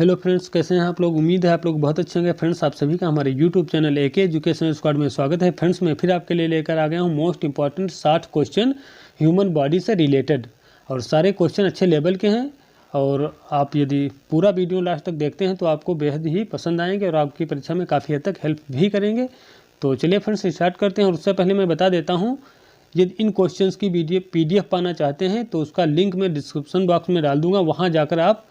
Hello friends, कैसे हैं आप लोग। उम्मीद है आप लोग बहुत अच्छे होंगे। फ्रेंड्स, आप सभी का हमारे YouTube channel AK education squad में स्वागत है। फ्रेंड्स, मैं फिर आपके लिए लेकर आ गया हूं most important 60 question human body से रिलेटेड, और सारे क्वेश्चन अच्छे लेवल के हैं। और आप यदि पूरा वीडियो लास्ट तक देखते हैं तो आपको बेहद ही पसंद आएंगे और आपकी परीक्षा में काफ़ी हद तक हेल्प भी करेंगे। तो चलिए फ्रेंड्स स्टार्ट करते हैं। और उससे पहले मैं बता देता हूँ, यदि इन क्वेश्चंस की PDF पाना चाहते हैं तो उसका लिंक मैं डिस्क्रिप्शन बॉक्स में डाल दूँगा। वहाँ जाकर आप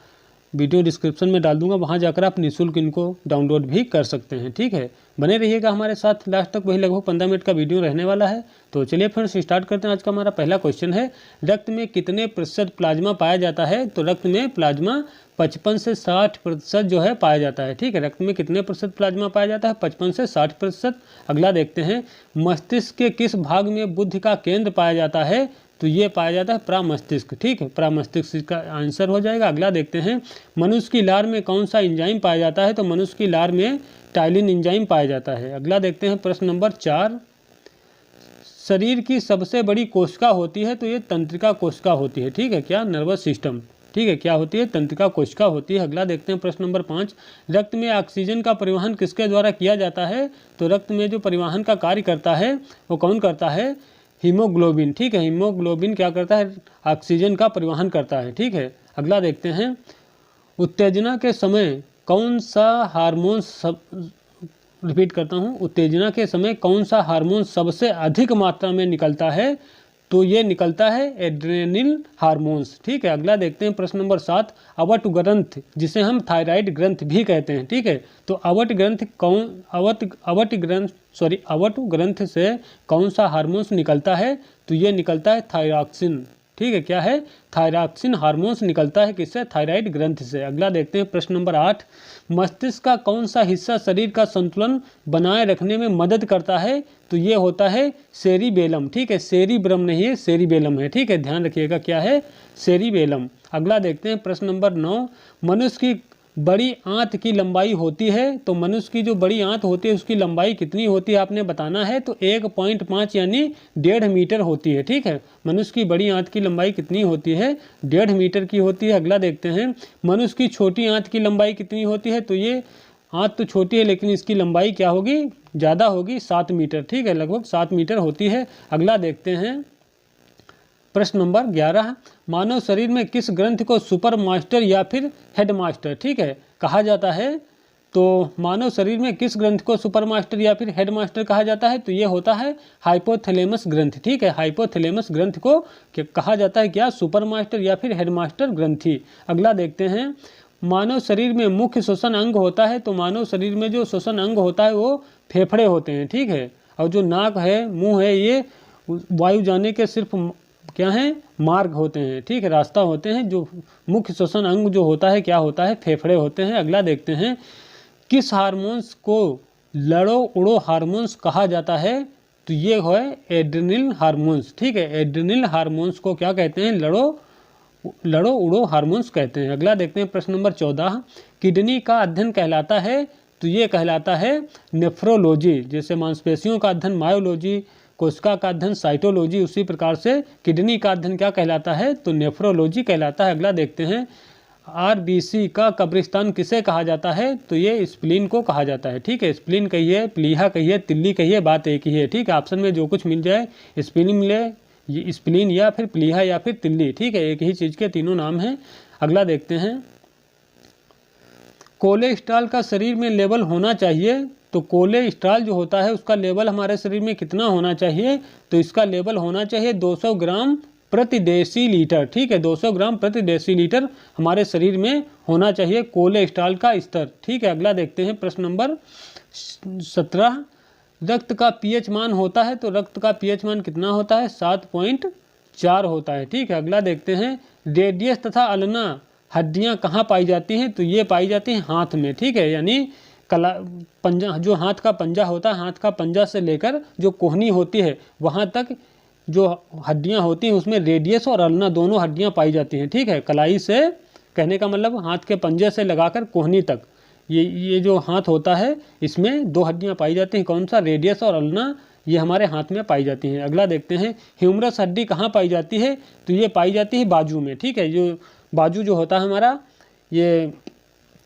वीडियो डिस्क्रिप्शन में डाल दूंगा, वहाँ जाकर आप निःशुल्क इनको डाउनलोड भी कर सकते हैं। ठीक है, बने रहिएगा हमारे साथ लास्ट तक। वही लगभग 15 मिनट का वीडियो रहने वाला है। तो चलिए फ्रेंड्स स्टार्ट करते हैं। आज का हमारा पहला क्वेश्चन है, रक्त में कितने प्रतिशत प्लाज्मा पाया जाता है। तो रक्त में प्लाज्मा 55 से 60% जो है पाया जाता है। ठीक है, रक्त में कितने प्रतिशत प्लाज्मा पाया जाता है, 55 से 60%। अगला देखते हैं, मस्तिष्क के किस भाग में बुद्धि का केंद्र पाया जाता है। तो ये पाया जाता है प्रामस्तिष्क। ठीक है, प्रामस्तिष्क इसका आंसर हो जाएगा। अगला देखते हैं, मनुष्य की लार में कौन सा एंजाइम पाया जाता है। तो मनुष्य की लार में टाइलिन एंजाइम पाया जाता है। अगला देखते हैं प्रश्न नंबर 4, शरीर की सबसे बड़ी कोशिका होती है। तो ये तंत्रिका कोशिका होती है। ठीक है, क्या, नर्वस सिस्टम। ठीक है, क्या होती है, तंत्रिका कोशिका होती है। अगला देखते हैं प्रश्न नंबर 5, रक्त में ऑक्सीजन का परिवहन किसके द्वारा किया जाता है। तो रक्त में जो परिवहन का कार्य करता है वो कौन करता है, हीमोग्लोबिन। ठीक है, हीमोग्लोबिन क्या करता है, ऑक्सीजन का परिवहन करता है। ठीक है, अगला देखते हैं, उत्तेजना के समय कौन सा हार्मोन रिपीट करता हूँ, उत्तेजना के समय कौन सा हार्मोन सबसे अधिक मात्रा में निकलता है। तो ये निकलता है एड्रेनल हार्मोन्स। ठीक है, अगला देखते हैं प्रश्न नंबर 7, अवट ग्रंथ जिसे हम थायराइड ग्रंथ भी कहते हैं। ठीक है, तो अवट ग्रंथ से कौन सा हार्मोन्स निकलता है। तो ये निकलता है थायरॉक्सिन। ठीक है, क्या है, थायरॉक्सिन हार्मोन्स निकलता है किससे, थायराइड ग्रंथ से। अगला देखते हैं प्रश्न नंबर 8, मस्तिष्क का कौन सा हिस्सा शरीर का संतुलन बनाए रखने में मदद करता है। तो ये होता है सेरिबेलम। ठीक है, सेरिब्रम नहीं है, सेरिबेलम है। ठीक है, ध्यान रखिएगा क्या है, सेरिबेलम। अगला देखते हैं प्रश्न नंबर 9, मनुष्य की बड़ी आंत की लंबाई होती है। तो मनुष्य की जो बड़ी आंत होती है उसकी लंबाई कितनी होती है आपने बताना है। तो 1.5 यानी 1.5 मीटर होती है। ठीक है, मनुष्य की बड़ी आंत की लंबाई कितनी होती है, 1.5 मीटर की होती है। अगला देखते हैं, मनुष्य की छोटी आंत की लंबाई कितनी होती है। तो ये आंत तो छोटी है लेकिन इसकी लंबाई क्या होगी, ज़्यादा होगी, 7 मीटर। ठीक है, लगभग 7 मीटर होती है। अगला देखते हैं प्रश्न नंबर 11, मानव शरीर में किस ग्रंथ को सुपर मास्टर या फिर हेड मास्टर, ठीक है, कहा जाता है। तो मानव शरीर में किस ग्रंथ को सुपर मास्टर या फिर हेड मास्टर कहा जाता है। तो ये होता है हाइपोथैलेमस ग्रंथ। ठीक है, हाइपोथैलेमस ग्रंथ को कहा जाता है क्या, सुपर मास्टर या फिर हेड मास्टर ग्रंथि। अगला देखते हैं, मानव शरीर में मुख्य श्वसन अंग होता है। तो मानव शरीर में जो श्वसन अंग होता है वो फेफड़े होते हैं। ठीक है, और जो नाक है, मुंह है, ये वायु जाने के सिर्फ क्या हैं, मार्ग होते हैं। ठीक है, रास्ता होते हैं। जो मुख्य श्वसन अंग जो होता है क्या होता है, फेफड़े होते हैं। अगला देखते हैं, किस हार्मोन्स को लड़ो उड़ो हार्मोन्स कहा जाता है। तो ये है एड्रेनल हार्मोन्स। ठीक है, एड्रेनल हार्मोन्स को क्या कहते हैं, लड़ो उड़ो हार्मोन्स कहते हैं। अगला देखते हैं प्रश्न नंबर 14, किडनी का अध्ययन कहलाता है। तो ये कहलाता है नेफ्रोलॉजी। जैसे मांसपेशियों का अध्ययन मायोलॉजी, कोशिका का अध्ययन साइटोलॉजी, उसी प्रकार से किडनी का अध्ययन क्या कहलाता है, तो नेफ्रोलॉजी कहलाता है। अगला देखते हैं, RBC का कब्रिस्तान किसे कहा जाता है। तो ये स्प्लीन को कहा जाता है। ठीक है, स्प्लीन कहिए, प्लीहा कहिए, तिल्ली कहिए, बात एक ही है। ठीक है, ऑप्शन में जो कुछ मिल जाए, स्प्लीन मिले, ये स्प्लीन या फिर प्लीहा या फिर तिल्ली। ठीक है, एक ही चीज़ के तीनों नाम हैं। अगला देखते हैं, कोलेस्ट्रॉल का शरीर में लेवल होना चाहिए। तो कोलेस्ट्रॉल जो होता है उसका लेवल हमारे शरीर में कितना होना चाहिए। तो इसका लेवल होना चाहिए 200 ग्राम प्रति डेसीलीटर। ठीक है, 200 ग्राम प्रति डेसीलीटर हमारे शरीर में होना चाहिए कोलेस्ट्रॉल का स्तर। ठीक है, अगला देखते हैं प्रश्न नंबर 17, रक्त का पीएच मान होता है। तो रक्त का पीएच मान कितना होता है, 7.4 होता है। ठीक है, अगला देखते हैं, रेडियस तथा अल्ना हड्डियां कहाँ पाई जाती हैं। तो ये पाई जाती हैं हाथ में। ठीक है, यानी पंजा, जो हाथ का पंजा होता है, हाथ का पंजा से लेकर जो कोहनी होती है वहाँ तक जो हड्डियां होती हैं उसमें रेडियस और अल्ना दोनों हड्डियां पाई जाती हैं। ठीक है, कलाई से, कहने का मतलब हाथ के पंजे से लगाकर कोहनी तक, ये जो हाथ होता है इसमें 2 हड्डियां पाई जाती हैं। कौन सा, रेडियस और अल्ना, ये हमारे हाथ में पाई जाती हैं। अगला देखते हैं, ह्यूमरस हड्डी कहाँ पाई जाती है। तो ये पाई जाती है बाजू में। ठीक है, जो बाजू जो होता है हमारा, ये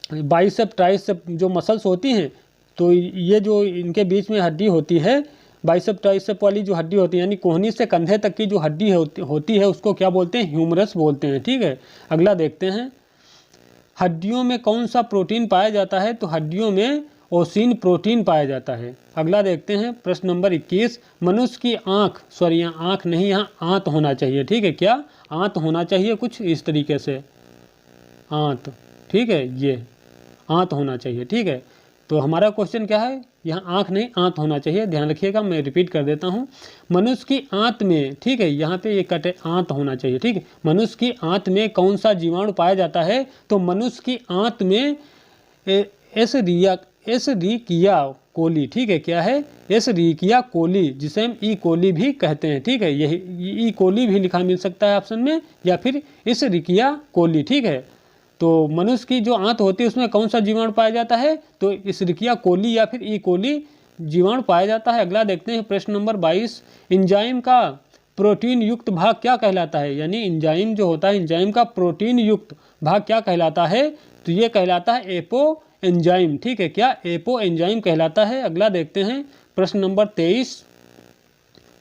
बाइसेप ट्राइसेप जो मसल्स होती हैं, तो ये जो इनके बीच में हड्डी होती है, बाइसेप ट्राइसेप वाली जो हड्डी होती है, यानी कोहनी से कंधे तक की जो हड्डी होती है उसको क्या बोलते हैं? ह्यूमरस बोलते हैं। ठीक है, अगला देखते हैं, हड्डियों में कौन सा प्रोटीन पाया जाता है? तो हड्डियों में ओसिन प्रोटीन पाया जाता है। अगला देखते हैं प्रश्न नंबर 21, मनुष्य की आँख, सॉरी यहाँ आँख नहीं, यहाँ आंत होना चाहिए। ठीक है, क्या आंत होना चाहिए? कुछ इस तरीके से आंत, ठीक है, ये आंत होना चाहिए। ठीक है, तो हमारा क्वेश्चन क्या है? यहाँ आँख नहीं, आंत होना चाहिए, ध्यान रखिएगा। मैं रिपीट कर देता हूँ, मनुष्य की आंत में, ठीक है, यहाँ पे ये कटे आंत होना चाहिए। ठीक है, मनुष्य की आंत में कौन सा जीवाणु पाया जाता है? तो मनुष्य की आंत में एशेरिकिया कोली, ठीक है, क्या है? एशेरिकिया कोली, जिसे हम ई कोली भी कहते हैं। ठीक है, यही ई कोली भी लिखा मिल सकता है ऑप्शन में, या फिर एशेरिकिया कोली। ठीक है, तो मनुष्य की जो आंत होती है उसमें कौन सा जीवाणु पाया जाता है? तो एशेरिकिया कोली या फिर ई कोली जीवाणु पाया जाता है। अगला देखते हैं प्रश्न नंबर 22, एंजाइम का प्रोटीन युक्त भाग क्या कहलाता है? यानी एंजाइम जो होता है, एंजाइम का प्रोटीन युक्त भाग क्या कहलाता है? तो ये कहलाता है एपो एंजाइम। ठीक है, क्या? एपो एंजाइम कहलाता है। अगला देखते हैं प्रश्न नंबर 23,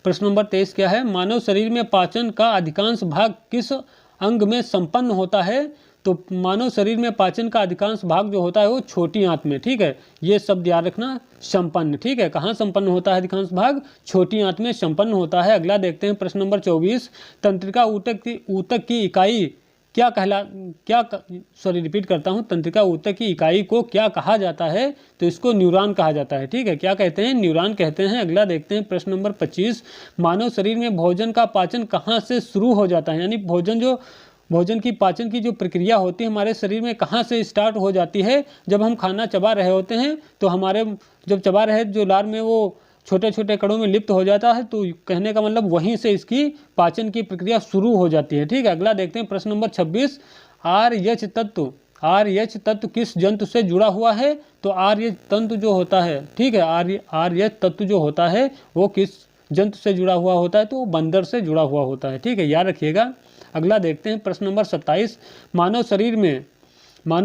प्रश्न नंबर 23 क्या है? मानव शरीर में पाचन का अधिकांश भाग किस अंग में संपन्न होता है? तो मानव शरीर में पाचन का अधिकांश भाग जो होता है वो छोटी आंत में। ठीक है, ये शब्द याद रखना, संपन्न। ठीक है, कहाँ संपन्न होता है अधिकांश भाग? छोटी आंत में संपन्न होता है। अगला देखते हैं प्रश्न नंबर 24, तंत्रिका ऊतक की इकाई रिपीट करता हूँ, तंत्रिका ऊतक की इकाई को क्या कहा जाता है? तो इसको न्यूरॉन कहा जाता है। ठीक है, क्या कहते हैं? न्यूरॉन कहते हैं। अगला देखते हैं प्रश्न नंबर 25, मानव शरीर में भोजन का पाचन कहाँ से शुरू हो जाता है? यानी भोजन की पाचन की जो प्रक्रिया होती है हमारे शरीर में कहाँ से स्टार्ट हो जाती है? जब हम खाना चबा रहे होते हैं तो हमारे जब चबा रहे जो लार में वो छोटे छोटे कणों में लिप्त हो जाता है, तो कहने का मतलब वहीं से इसकी पाचन की प्रक्रिया शुरू हो जाती है। ठीक है, अगला देखते हैं प्रश्न नंबर 26, RH तत्व किस जंतु से जुड़ा हुआ है? तो RH तंतु जो होता है, ठीक है, RH तत्व जो होता है वो किस जंतु से जुड़ा हुआ होता है? तो वो बंदर से जुड़ा हुआ होता है। ठीक है, याद रखिएगा। अगला देखते हैं प्रश्न नंबर 27, मानव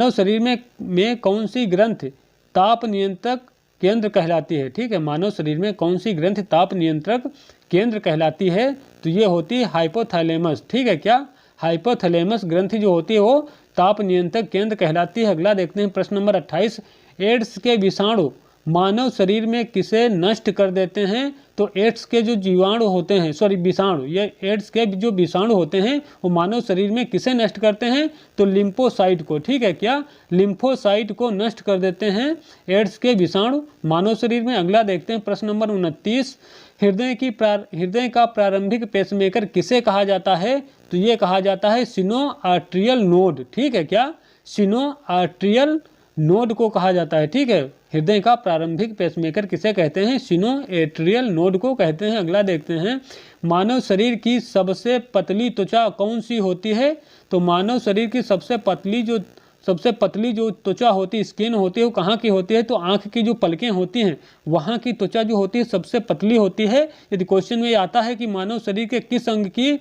शरीर में कौन सी ग्रंथि ताप नियंत्रक केंद्र कहलाती है? ठीक है, मानव शरीर में कौन सी ग्रंथि ताप नियंत्रक केंद्र कहलाती है? तो ये होती है हाइपोथैलेमस। ठीक है, क्या? हाइपोथैलेमस ग्रंथि जो होती है वो ताप नियंत्रक केंद्र कहलाती है। अगला देखते हैं प्रश्न नंबर 28, एड्स के विषाणु मानव शरीर में किसे नष्ट कर देते हैं? तो एड्स के जो जीवाणु होते हैं, विषाणु, ये एड्स के जो विषाणु होते हैं वो मानव शरीर में किसे नष्ट करते हैं? तो लिम्फोसाइट को। ठीक है, क्या? लिम्फोसाइट को नष्ट कर देते हैं एड्स के विषाणु मानव शरीर में। अगला देखते हैं प्रश्न नंबर 29, हृदय का प्रारंभिक पेसमेकर किसे कहा जाता है? तो ये कहा जाता है सिनो आर्ट्रियल नोड। ठीक है, क्या? सिनो आर्ट्रियल नोड को कहा जाता है। ठीक है, हृदय का प्रारंभिक पेसमेकर किसे कहते हैं? सिनो एट्रियल नोड को कहते हैं। अगला देखते हैं, मानव शरीर की सबसे पतली त्वचा कौन सी होती है? तो मानव शरीर की सबसे पतली जो त्वचा होती है, स्किन होती है, वो कहाँ की होती है? तो आँख की जो पलकें होती हैं वहाँ की त्वचा जो होती है सबसे पतली होती है। यदि क्वेश्चन में आता है कि मानव शरीर के किस अंग की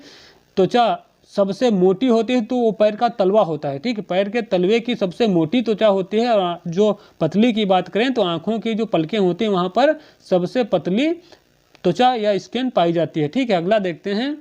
त्वचा सबसे मोटी होती है, तो वो पैर का तलवा होता है। ठीक है, पैर के तलवे की सबसे मोटी त्वचा होती है। और जो पतली की बात करें तो आँखों की जो पलकें होती हैं वहाँ पर सबसे पतली त्वचा या स्किन पाई जाती है। ठीक है, अगला देखते हैं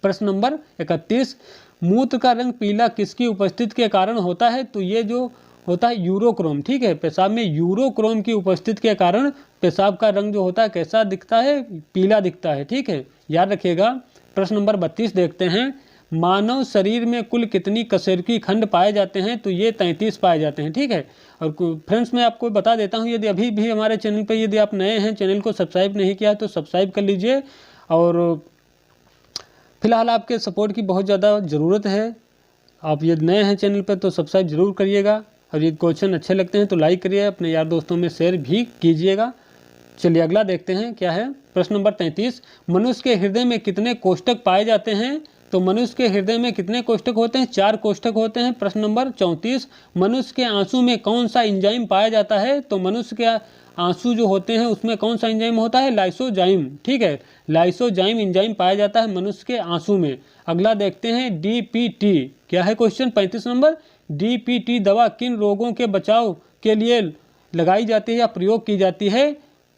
प्रश्न नंबर 31, मूत्र का रंग पीला किसकी उपस्थिति के कारण होता है? तो ये जो होता है यूरोक्रोम। ठीक है, पेशाब में यूरोक्रोम की उपस्थिति के कारण पेशाब का रंग जो होता है कैसा दिखता है? पीला दिखता है। ठीक है, याद रखिएगा। प्रश्न नंबर 32 देखते हैं, मानव शरीर में कुल कितनी कशेरुकी खंड पाए जाते हैं? तो ये 33 पाए जाते हैं। ठीक है, और फ्रेंड्स मैं आपको बता देता हूँ, यदि अभी भी हमारे चैनल पर यदि आप नए हैं, चैनल को सब्सक्राइब नहीं किया तो सब्सक्राइब कर लीजिए। और फिलहाल आपके सपोर्ट की बहुत ज़्यादा ज़रूरत है। आप यदि नए हैं चैनल पर तो सब्सक्राइब जरूर करिएगा, और यदि क्वेश्चन अच्छे लगते हैं तो लाइक करिए, अपने यार दोस्तों में शेयर भी कीजिएगा। चलिए अगला देखते हैं क्या है। प्रश्न नंबर 33, मनुष्य के हृदय में कितने कोष्ठक पाए जाते हैं? तो मनुष्य के हृदय में कितने कोष्ठक होते हैं? 4 कोष्ठक होते हैं। प्रश्न नंबर 34, मनुष्य के आंसू में कौन सा एंजाइम पाया जाता है? तो मनुष्य के आंसू जो होते हैं उसमें कौन सा एंजाइम होता है? लाइसोजाइम। ठीक है, लाइसोजाइम एंजाइम पाया जाता है मनुष्य के आंसू में। अगला देखते हैं DPT क्या है क्वेश्चन 35 नंबर, DPT दवा किन रोगों के बचाव के लिए लगाई जाती है या प्रयोग की जाती है?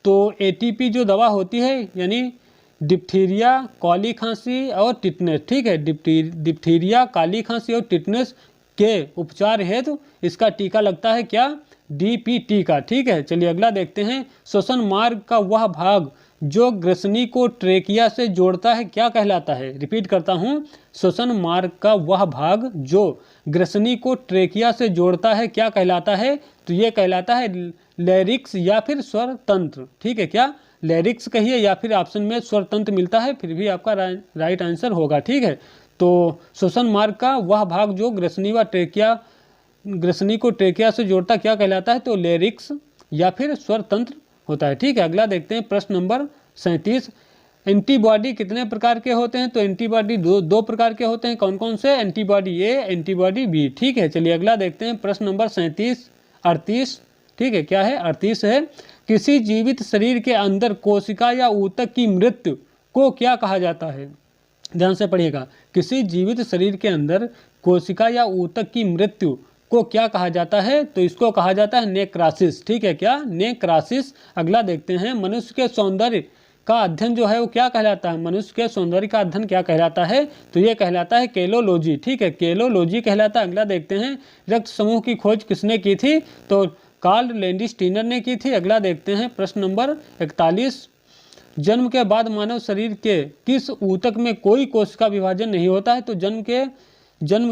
तो ATP जो दवा होती है यानी डिप्थीरिया, काली खांसी और टिटनेस, ठीक है, डिप्थीरिया, काली खांसी और टिटनेस के उपचार हेतु इसका टीका लगता है क्या? DPT का, ठीक है। चलिए अगला देखते हैं, श्वसन मार्ग का वह भाग जो ग्रसनी को ट्रेकिया से जोड़ता है क्या कहलाता है? रिपीट करता हूँ, श्वसन मार्ग का वह भाग जो ग्रसनी को ट्रेकिया से जोड़ता है क्या कहलाता है? तो ये कहलाता है लैरिक्स या फिर स्वर तंत्र, ठीक है। क्या लैरिक्स कहिए या फिर ऑप्शन में स्वर तंत्र मिलता है, फिर भी आपका राइट आंसर होगा, ठीक है। तो श्वसन मार्ग का वह भाग जो ग्रसनी को ट्रेकिया से जोड़ता क्या कहलाता है? तो लैरिक्स या फिर स्वर तंत्र होता है, ठीक है। अगला देखते हैं प्रश्न नंबर 37, एंटीबॉडी कितने प्रकार के होते हैं? तो एंटीबॉडी दो प्रकार के होते हैं, कौन कौन से? एंटीबॉडी ए, एंटीबॉडी बी, ठीक है। चलिए अगला देखते हैं प्रश्न नंबर 38, ठीक है, क्या है? 38 है, किसी जीवित शरीर के अंदर कोशिका या ऊतक की मृत्यु को क्या कहा जाता है? ध्यान से पढ़िएगा, किसी जीवित शरीर के अंदर कोशिका या ऊतक की मृत्यु को क्या कहा जाता है? तो इसको कहा जाता है नेक्रासिस, ठीक है। क्या? नेक्रासिस। अगला देखते हैं, मनुष्य के सौंदर्य का अध्ययन जो है वो क्या कहलाता है? मनुष्य के सौंदर्य का अध्ययन क्या कहलाता है? तो ये कहलाता है केलोलॉजी, ठीक है, केलोलॉजी कहलाता है। अगला देखते हैं, रक्त समूह की खोज किसने की थी? तो कार्ल लैंडस्टीनर ने की थी। अगला देखते हैं प्रश्न नंबर 41, जन्म के बाद मानव शरीर के किस ऊतक में कोई कोशिका विभाजन नहीं होता है? तो जन्म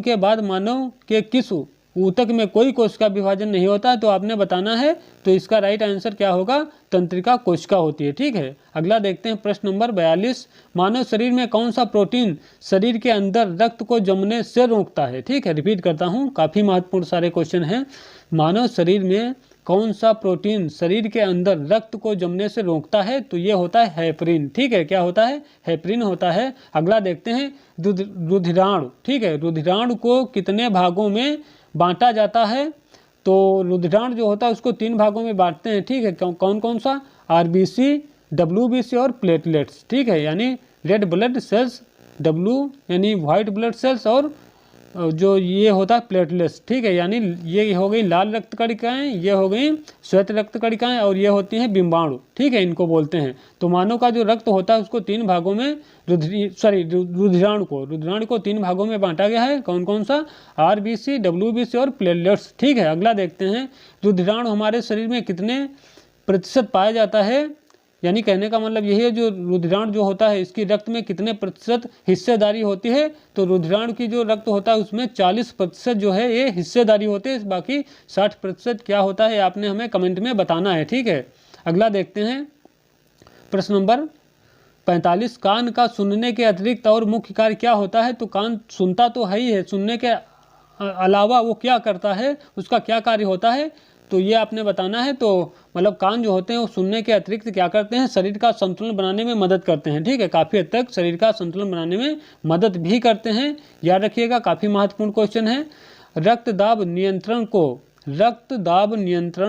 के बाद मानव के किस ऊतक में कोई कोशिका विभाजन नहीं होता है? तो आपने बताना है। तो इसका राइट आंसर क्या होगा? तंत्रिका कोशिका होती है, ठीक है। अगला देखते हैं प्रश्न नंबर 42, मानव शरीर में कौन सा प्रोटीन शरीर के अंदर रक्त को जमने से रोकता है? ठीक है, रिपीट करता हूँ, काफ़ी महत्वपूर्ण सारे क्वेश्चन हैं। मानव शरीर में कौन सा प्रोटीन शरीर के अंदर रक्त को जमने से रोकता है? तो ये होता है हेपरिन, ठीक है। क्या होता है? हेपरिन होता है। अगला देखते हैं, रुधिराणु, ठीक है, रुधिराणु को कितने भागों में बांटा जाता है? तो रुधिराणु जो होता है उसको 3 भागों में बांटते हैं, ठीक है। कौन कौन सा? RBC, WBC और प्लेटलेट्स, ठीक है, यानी रेड ब्लड सेल्स, W यानी वाइट ब्लड सेल्स, और जो ये होता है प्लेटलेट्स, ठीक है, यानी ये हो गई लाल रक्त कणिकाएं, ये हो गई श्वेत रक्त कणिकाएं, और ये होती हैं बिंबाणु, ठीक है, इनको बोलते हैं। तो मानव का जो रक्त होता है उसको 3 भागों में रुधिराणु को 3 भागों में बांटा गया है। कौन कौन सा? RBC, WBC और प्लेटलेट्स, ठीक है। अगला देखते हैं, रुधिराणु हमारे शरीर में कितने प्रतिशत पाया जाता है? यानी कहने का मतलब यही है, जो रुधिराणु जो होता है इसकी रक्त में कितने प्रतिशत हिस्सेदारी होती है? तो रुधिराणु की जो रक्त होता है उसमें 40% जो है ये हिस्सेदारी होती है, बाकी 60% क्या होता है आपने हमें कमेंट में बताना है, ठीक है। अगला देखते हैं प्रश्न नंबर 45, कान का सुनने के अतिरिक्त और मुख्य कार्य क्या होता है? तो कान सुनता तो है ही है, सुनने के अलावा वो क्या करता है, उसका क्या कार्य होता है? तो ये आपने बताना है। तो मतलब कान जो होते हैं वो सुनने के अतिरिक्त क्या करते हैं? शरीर का संतुलन बनाने में मदद करते हैं, ठीक है, काफ़ी हद तक शरीर का संतुलन बनाने में मदद भी करते हैं, याद रखिएगा, काफ़ी महत्वपूर्ण क्वेश्चन है। रक्तदाब नियंत्रण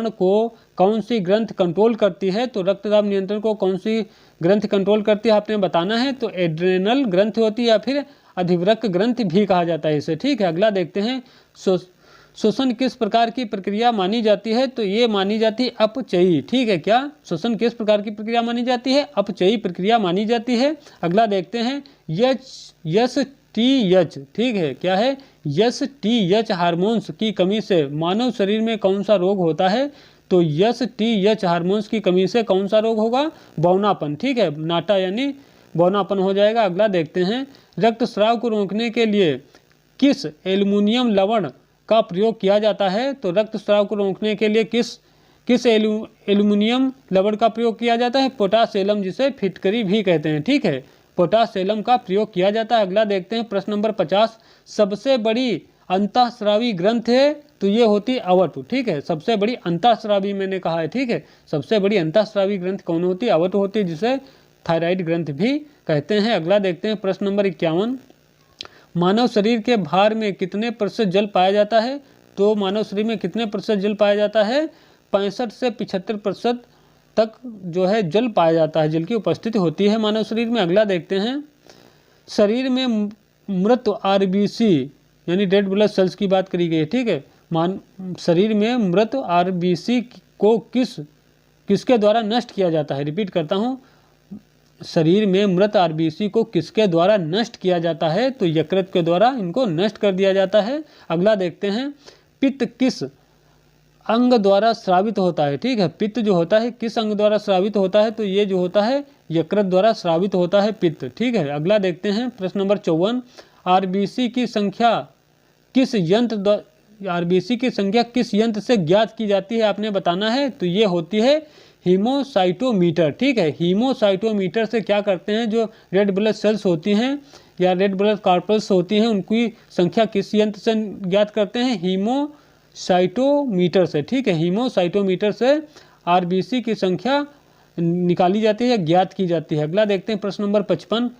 को कौन सी ग्रंथ कंट्रोल करती है? तो रक्तदाब नियंत्रण को कौन सी ग्रंथ कंट्रोल करती है आपने बताना है। तो एड्रेनल ग्रंथ होती है या फिर अधिवृक्क ग्रंथ भी कहा जाता है इसे, ठीक है। अगला देखते हैं, श्वसन किस प्रकार की प्रक्रिया मानी जाती है? तो ये मानी जाती है अपचयी, ठीक है। क्या? श्वसन किस प्रकार की प्रक्रिया मानी जाती है? अपचयी प्रक्रिया मानी जाती है। अगला देखते हैं, STH, ठीक है, क्या है? STH हार्मोन्स की कमी से मानव शरीर में कौन सा रोग होता है? तो STH हार्मोन्स की कमी से कौन सा रोग होगा? बौनापन, ठीक है, नाटा यानी बौनापन हो जाएगा। अगला देखते हैं, रक्तस्राव को रोकने के लिए किस एल्युमिनियम लवण का प्रयोग किया जाता है? तो रक्तस्राव को रोकने के लिए किस एल्युमिनियम लवण का प्रयोग किया जाता है? पोटासेलम, जिसे फिटकरी भी कहते हैं, ठीक है, पोटासेलम का प्रयोग किया जाता है। अगला देखते हैं प्रश्न नंबर 50, सबसे बड़ी अंतःस्रावी ग्रंथ है? तो ये होती है अवट, ठीक है, सबसे बड़ी अंतःस्रावी मैंने कहा है, ठीक है, सबसे बड़ी अंतःस्रावी ग्रंथ कौन होती है? अवट होती है, जिसे थायराइड ग्रंथ भी कहते हैं। अगला देखते हैं प्रश्न नंबर 51, मानव शरीर के भार में कितने प्रतिशत जल पाया जाता है? तो मानव शरीर में कितने प्रतिशत जल पाया जाता है? 65 से 75% तक जो है जल पाया जाता है, जल की उपस्थिति होती है मानव शरीर में। अगला देखते हैं, शरीर में मृत RBC यानी रेड ब्लड सेल्स की बात करी गई है, ठीक है। शरीर में मृत आरबीसी को किसके द्वारा नष्ट किया जाता है? रिपीट करता हूँ, शरीर में मृत आरबीसी को किसके द्वारा नष्ट किया जाता है? तो यकृत के द्वारा इनको नष्ट कर दिया जाता है। अगला देखते हैं, पित्त किस अंग द्वारा स्रावित होता है? ठीक है, पित्त जो होता है किस अंग द्वारा स्रावित होता है? तो ये जो होता है यकृत द्वारा स्रावित होता है पित्त, ठीक है। अगला देखते हैं प्रश्न नंबर 54, आरबीसी की संख्या किस यंत्र से ज्ञात की जाती है? आपने बताना है। तो ये होती है हीमोसाइटोमीटर, ठीक है। हीमोसाइटोमीटर से क्या करते हैं, जो रेड ब्लड सेल्स होती हैं या रेड ब्लड कॉर्पल्स होती हैं उनकी संख्या किस यंत्र से ज्ञात करते हैं? हीमोसाइटोमीटर से, ठीक है। हीमोसाइटोमीटर से आरबीसी की संख्या निकाली जाती है, ज्ञात की जाती है। अगला देखते हैं प्रश्न नंबर 55,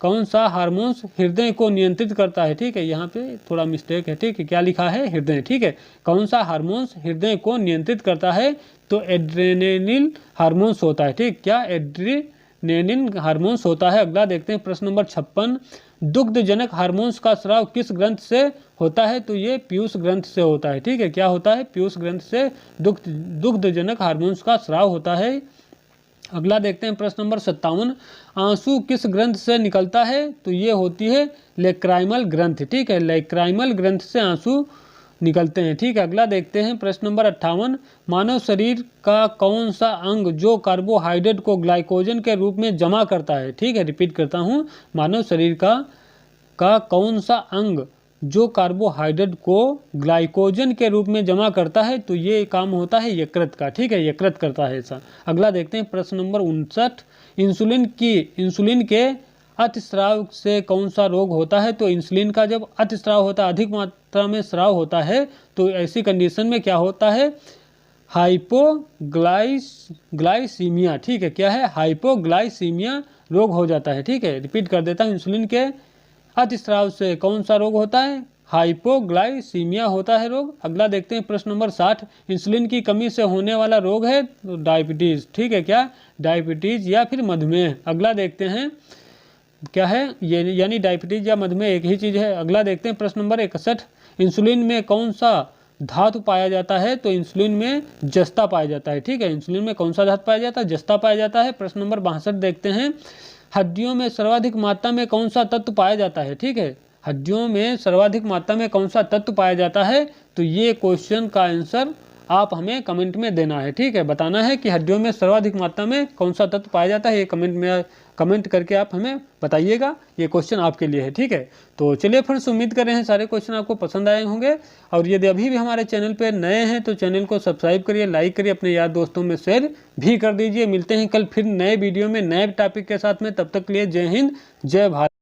कौन सा हार्मोन्स हृदय को नियंत्रित करता है? ठीक है, यहाँ पे थोड़ा मिस्टेक है, ठीक है। क्या लिखा है? हृदय, ठीक है। कौन सा हार्मोन्स हृदय को नियंत्रित करता है? तो एड्रेनालिन हार्मोन्स होता है, ठीक। क्या? एड्रेनालिन हार्मोन्स होता है। अगला देखते हैं प्रश्न नंबर 56, दुग्धजनक हार्मोन्स का स्राव किस ग्रंथ से होता है? तो ये पीयूष ग्रंथ से होता है, ठीक है। क्या होता है? पीयूष ग्रंथ से दुग्धजनक हार्मोन्स का स्राव होता है। अगला देखते हैं प्रश्न नंबर 57, आंसू किस ग्रंथ से निकलता है? तो ये होती है लेक्राइमल ग्रंथ, ठीक है। लेक्राइमल ग्रंथ से आंसू निकलते हैं, ठीक है। अगला देखते हैं प्रश्न नंबर 58, मानव शरीर का कौन सा अंग जो कार्बोहाइड्रेट को ग्लाइकोजन के रूप में जमा करता है? ठीक है, रिपीट करता हूँ, मानव शरीर का कौन सा अंग जो कार्बोहाइड्रेट को ग्लाइकोजन के रूप में जमा करता है? तो ये काम होता है यकृत का, ठीक है। यकृत करता है ऐसा। अगला देखते हैं प्रश्न नंबर 59, इंसुलिन के अतिस्राव से कौन सा रोग होता है? तो इंसुलिन का जब अतिस्राव होता है, अधिक मात्रा में स्राव होता है, तो ऐसी कंडीशन में क्या होता है? हाइपोग्लाइसीमिया, ठीक है। क्या है? हाइपोग्लाइसीमिया रोग हो जाता है, ठीक है। रिपीट कर देता हूँ, इंसुलिन के अतिस्राव से कौन सा रोग होता है? हाइपोग्लाइसीमिया होता है रोग। अगला देखते हैं प्रश्न नंबर 60, इंसुलिन की कमी से होने वाला रोग है तो डायबिटीज, ठीक है। क्या? डायबिटीज या फिर मधुमेह। अगला देखते हैं क्या है ये, यानी डायबिटीज या मधुमेह एक ही चीज है। अगला देखते हैं प्रश्न नंबर 61, इंसुलिन में कौन सा धातु पाया जाता है? तो इंसुलिन में जस्ता पाया जाता है, ठीक है। इंसुलिन में कौन सा धातु पाया जाता है? जस्ता पाया जाता है। प्रश्न नंबर 62 देखते हैं, हड्डियों में सर्वाधिक मात्रा में कौन सा तत्व पाया जाता है? ठीक है, हड्डियों में सर्वाधिक मात्रा में कौन सा तत्व पाया जाता है? तो ये क्वेश्चन का आंसर आप हमें कमेंट में देना है, ठीक है। बताना है कि हड्डियों में सर्वाधिक मात्रा में कौन सा तत्व पाया जाता है, ये कमेंट करके आप हमें बताइएगा। ये क्वेश्चन आपके लिए है, ठीक है। तो चलिए फ्रेंड्स, उम्मीद कर रहे हैं सारे क्वेश्चन आपको पसंद आए होंगे। और यदि अभी भी हमारे चैनल पर नए हैं तो चैनल को सब्सक्राइब करिए, लाइक करिए, अपने यार दोस्तों में शेयर भी कर दीजिए। मिलते हैं कल फिर नए वीडियो में नए टॉपिक के साथ में। तब तक के लिए जय हिंद, जय भारत।